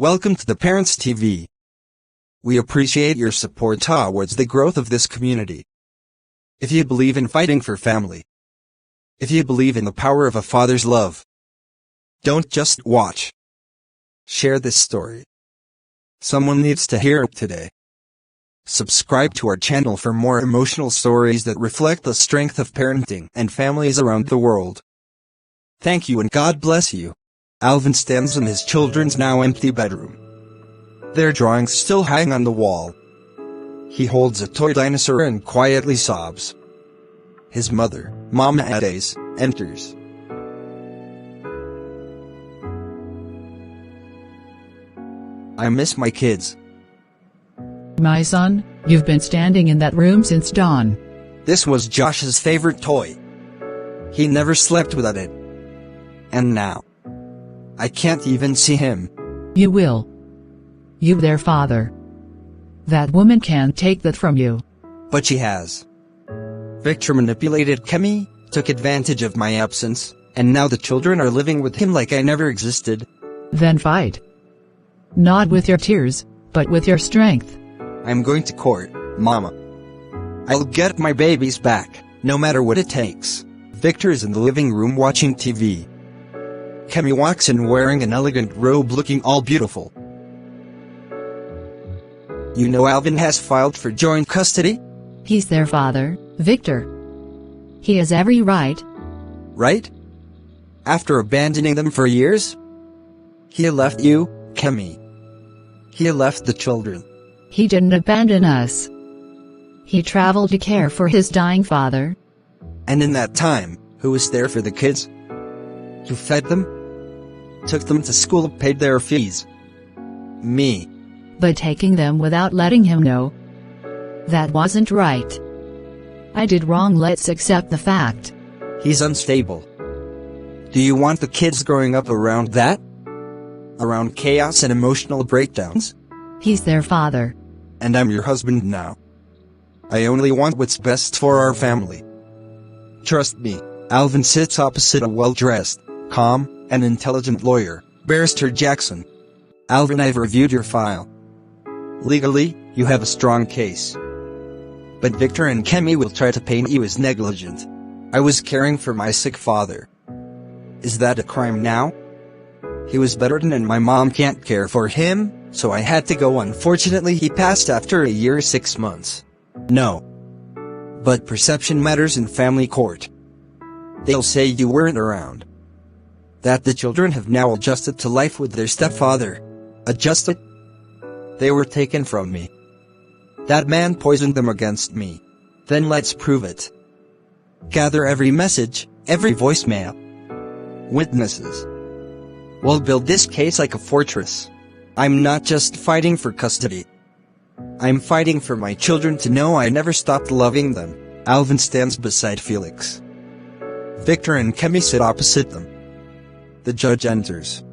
Welcome to the Parents TV. We appreciate your support towards the growth of this community. If you believe in fighting for family, if you believe in the power of a father's love, don't just watch. Share this story. Someone needs to hear it today. Subscribe to our channel for more emotional stories that reflect the strength of parenting and families around the world. Thank you and God bless you. Alvin stands in his children's now empty bedroom. Their drawings still hang on the wall. He holds a toy dinosaur and quietly sobs. His mother, Mama Ades, enters. I miss my kids. My son, you've been standing in that room since dawn. This was Josh's favorite toy. He never slept without it. And now, I can't even see him. You will. You their father. That woman can't take that from you. But she has. Victor manipulated Kemi, took advantage of my absence, and now the children are living with him like I never existed. Then fight. Not with your tears, but with your strength. I'm going to court, Mama. I'll get my babies back, no matter what it takes. Victor is in the living room watching TV. Kemi walks in wearing an elegant robe looking all beautiful. You know Alvin has filed for joint custody? He's their father, Victor. He has every right. Right? After abandoning them for years? He left you, Kemi. He left the children. He didn't abandon us. He traveled to care for his dying father. And in that time, who was there for the kids? You fed them? Took them to school, paid their fees. Me. But taking them without letting him know. That wasn't right. I did wrong, let's accept the fact. He's unstable. Do you want the kids growing up around that? Around chaos and emotional breakdowns? He's their father. And I'm your husband now. I only want what's best for our family. Trust me. Alvin sits opposite a well-dressed, calm, and intelligent lawyer, Barrister Jackson. Alvin, I've reviewed your file. Legally, you have a strong case. But Victor and Kemi will try to paint you as negligent. I was caring for my sick father. Is that a crime now? He was bedridden and my mom can't care for him, so I had to go. Unfortunately, he passed after a year 6 months. No. But perception matters in family court. They'll say you weren't around. That the children have now adjusted to life with their stepfather. Adjusted? They were taken from me. That man poisoned them against me. Then let's prove it. Gather every message, every voicemail. Witnesses. We'll build this case like a fortress. I'm not just fighting for custody. I'm fighting for my children to know I never stopped loving them. Alvin stands beside Felix. Victor and Kemi sit opposite them. The judge enters.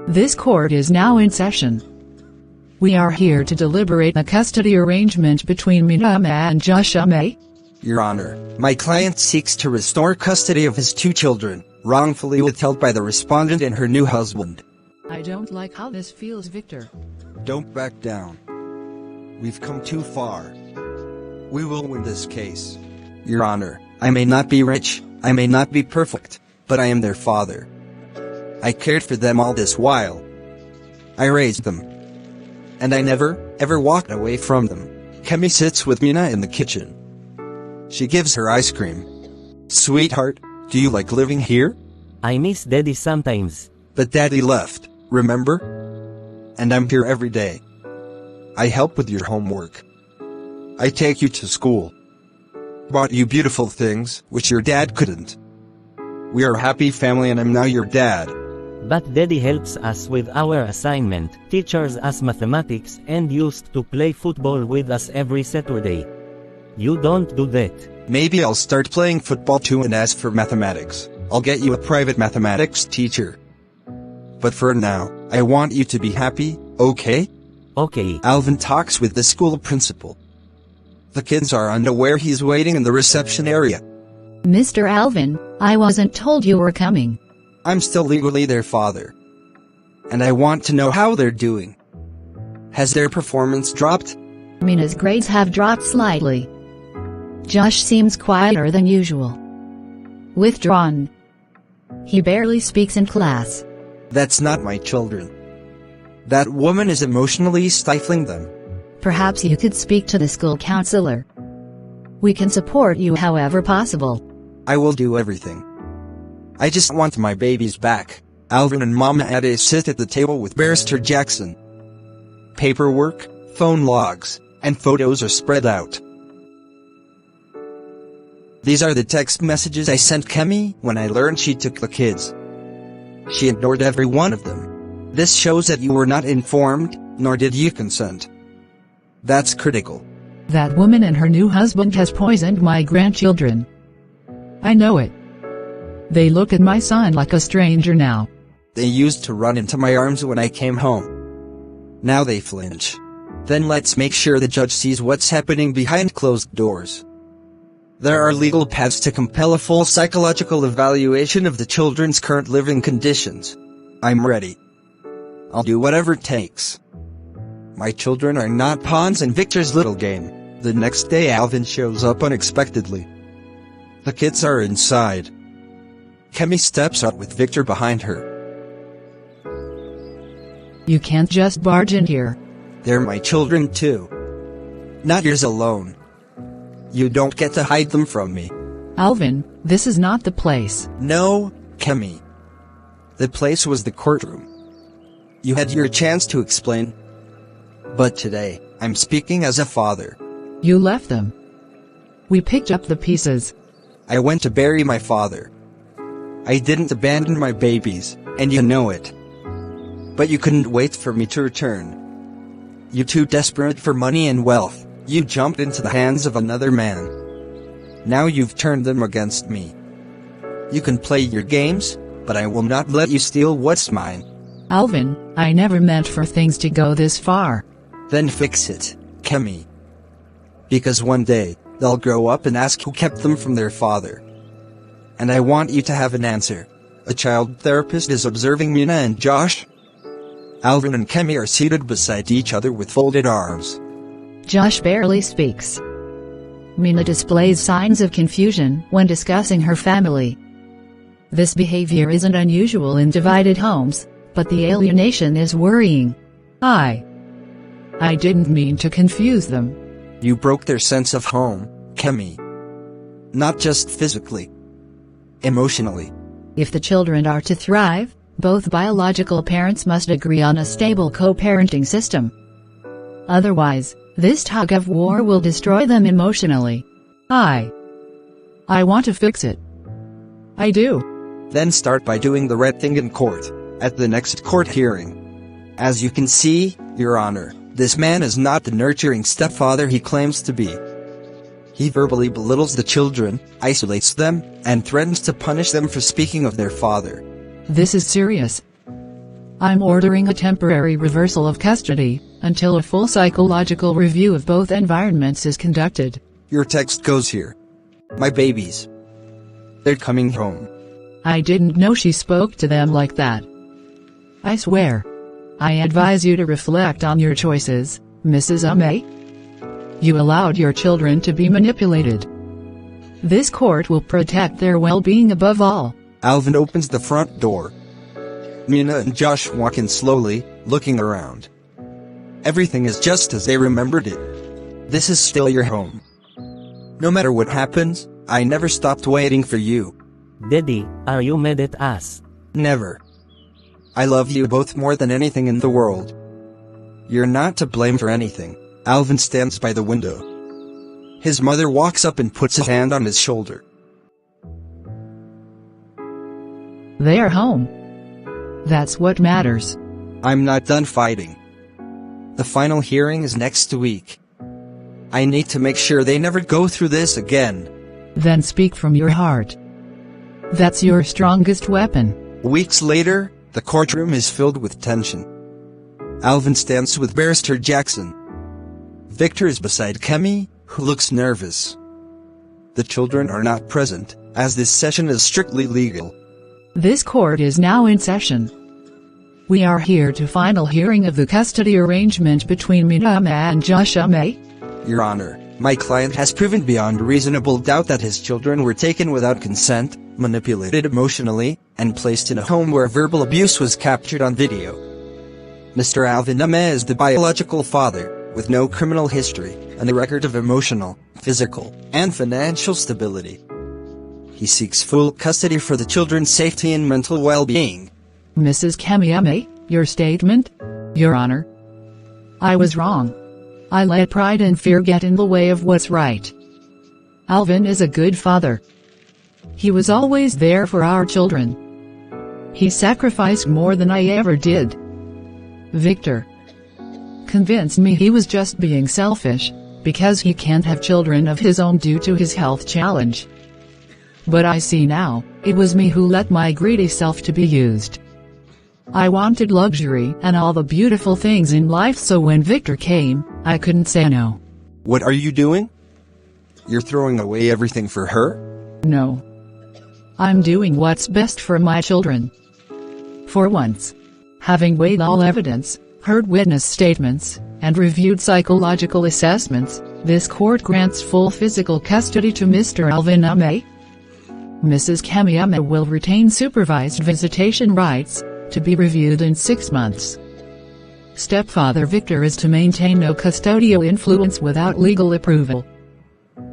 This court is now in session. We are here to deliberate a custody arrangement between Minama and Joshua May. Your Honor, my client seeks to restore custody of his 2 children, wrongfully withheld by the respondent and her new husband. I don't like how this feels, Victor. Don't back down. We've come too far. We will win this case. Your Honor, I may not be rich, I may not be perfect, but I am their father. I cared for them all this while. I raised them. And I never, ever walked away from them. Kemi sits with Mina in the kitchen. She gives her ice cream. Sweetheart, do you like living here? I miss Daddy sometimes. But Daddy left, remember? And I'm here every day. I help with your homework. I take you to school. Bought you beautiful things, which your dad couldn't. We are a happy family and I'm now your dad. But Daddy helps us with our assignment, teaches us mathematics, and used to play football with us every Saturday. You don't do that. Maybe I'll start playing football too, and as for mathematics, I'll get you a private mathematics teacher. But for now, I want you to be happy, okay? Okay. Alvin talks with the school principal. The kids are unaware he's waiting in the reception area. Mr. Alvin, I wasn't told you were coming. I'm still legally their father. and I want to know how they're doing. Has their performance dropped? Mina's grades have dropped slightly. Josh seems quieter than usual. Withdrawn. He barely speaks in class. That's not my children. That woman is emotionally stifling them. Perhaps you could speak to the school counselor. We can support you however possible. I will do everything. I just want my babies back. Alvin and Mama Ade sit at the table with Barrister Jackson. Paperwork, phone logs, and photos are spread out. These are the text messages I sent Kemi when I learned she took the kids. She ignored every one of them. This shows that you were not informed, nor did you consent. That's critical. That woman and her new husband has poisoned my grandchildren. I know it. They look at my son like a stranger now. They used to run into my arms when I came home. Now they flinch. Then let's make sure the judge sees what's happening behind closed doors. There are legal paths to compel a full psychological evaluation of the children's current living conditions. I'm ready. I'll do whatever it takes. My children are not pawns in Victor's little game. The next day Alvin shows up unexpectedly. The kids are inside. Kemi steps out with Victor behind her. You can't just barge in here. They're my children too. Not yours alone. You don't get to hide them from me. Alvin, this is not the place. No, Kemi. The place was the courtroom. You had your chance to explain. But today, I'm speaking as a father. You left them. We picked up the pieces. I went to bury my father. I didn't abandon my babies, and you know it. But you couldn't wait for me to return. You too desperate for money and wealth, you jumped into the hands of another man. Now you've turned them against me. You can play your games, but I will not let you steal what's mine. Alvin, I never meant for things to go this far. Then fix it, Kemi. Because one day, they'll grow up and ask who kept them from their father. And I want you to have an answer. A child therapist is observing Mina and Josh. Alvin and Kemi are seated beside each other with folded arms. Josh barely speaks. Mina displays signs of confusion when discussing her family. This behavior isn't unusual in divided homes, but the alienation is worrying. I didn't mean to confuse them. You broke their sense of home, Kemi. Not just physically. Emotionally. If the children are to thrive, both biological parents must agree on a stable co-parenting system. Otherwise, this tug-of-war will destroy them emotionally. I want to fix it. I do. Then start by doing the right thing in court, at the next court hearing. As you can see, Your Honor, this man is not the nurturing stepfather he claims to be. He verbally belittles the children, isolates them, and threatens to punish them for speaking of their father. This is serious. I'm ordering a temporary reversal of custody, until a full psychological review of both environments is conducted. Your text goes here. My babies. They're coming home. I didn't know she spoke to them like that. I swear. I advise you to reflect on your choices, Mrs. Ame. You allowed your children to be manipulated. This court will protect their well-being above all. Alvin opens the front door. Mina and Josh walk in slowly, looking around. Everything is just as they remembered it. This is still your home. No matter what happens, I never stopped waiting for you. Daddy, are you mad at us? Never. I love you both more than anything in the world. You're not to blame for anything. Alvin stands by the window. His mother walks up and puts a hand on his shoulder. They are home. That's what matters. I'm not done fighting. The final hearing is next week. I need to make sure they never go through this again. Then speak from your heart. That's your strongest weapon. Weeks later, the courtroom is filled with tension. Alvin stands with Barrister Jackson. Victor is beside Kemi, who looks nervous. The children are not present, as this session is strictly legal. This court is now in session. We are here to final hearing of the custody arrangement between Mina and Joshua May. Your Honor, my client has proven beyond reasonable doubt that his children were taken without consent, manipulated emotionally, and placed in a home where verbal abuse was captured on video. Mr. Alvin is the biological father, with no criminal history, and a record of emotional, physical, and financial stability. He seeks full custody for the children's safety and mental well-being. Mrs. Kamiyame, your statement? Your Honor. I was wrong. I let pride and fear get in the way of what's right. Alvin is a good father. He was always there for our children. He sacrificed more than I ever did. Victor convinced me he was just being selfish, because he can't have children of his own due to his health challenge. But I see now, it was me who let my greedy self to be used. I wanted luxury and all the beautiful things in life, so when Victor came, I couldn't say no. What are you doing? You're throwing away everything for her? No. I'm doing what's best for my children. For once. Having weighed all evidence, heard witness statements, and reviewed psychological assessments, this court grants full physical custody to Mr. Alvin Ame. Mrs. Kamiyama will retain supervised visitation rights, to be reviewed in 6 months. Stepfather Victor is to maintain no custodial influence without legal approval.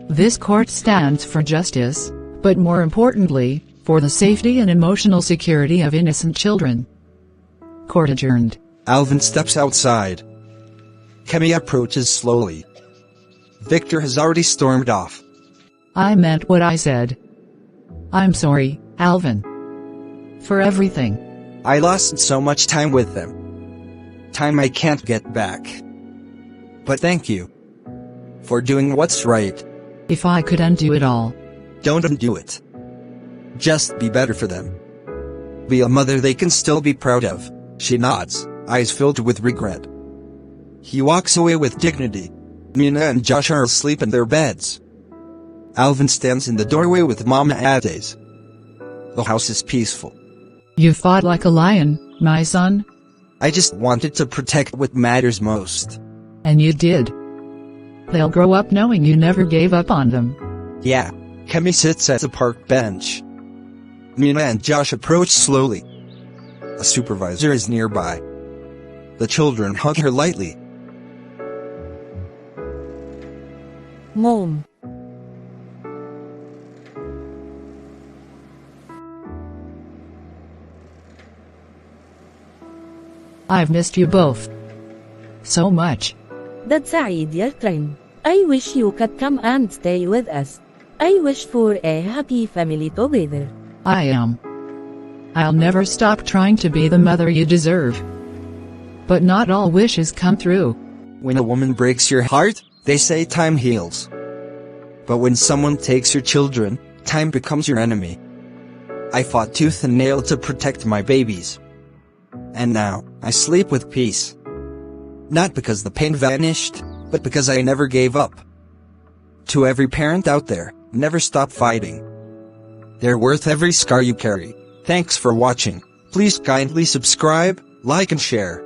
This court stands for justice, but more importantly, for the safety and emotional security of innocent children. Court adjourned. Alvin steps outside. Kemi approaches slowly. Victor has already stormed off. I meant what I said. I'm sorry, Alvin. For everything. I lost so much time with them. Time I can't get back. But thank you. For doing what's right. If I could undo it all. Don't undo it. Just be better for them. Be a mother they can still be proud of. She nods, eyes filled with regret. He walks away with dignity. Mina and Josh are asleep in their beds. Alvin stands in the doorway with Mama Ades. The house is peaceful. You fought like a lion, my son. I just wanted to protect what matters most. And you did. They'll grow up knowing you never gave up on them. Yeah. Kemi sits at a park bench. Mina and Josh approach slowly. A supervisor is nearby. The children hug her lightly. Mom. I've missed you both. So much. That's سعيد يا train. I wish you could come and stay with us. I wish for a happy family together. I am. I'll never stop trying to be the mother you deserve. But not all wishes come true. When a woman breaks your heart, they say time heals. But when someone takes your children, time becomes your enemy. I fought tooth and nail to protect my babies. And now, I sleep with peace. Not because the pain vanished, but because I never gave up. To every parent out there, never stop fighting. They're worth every scar you carry. Thanks for watching. Please kindly subscribe, like and share.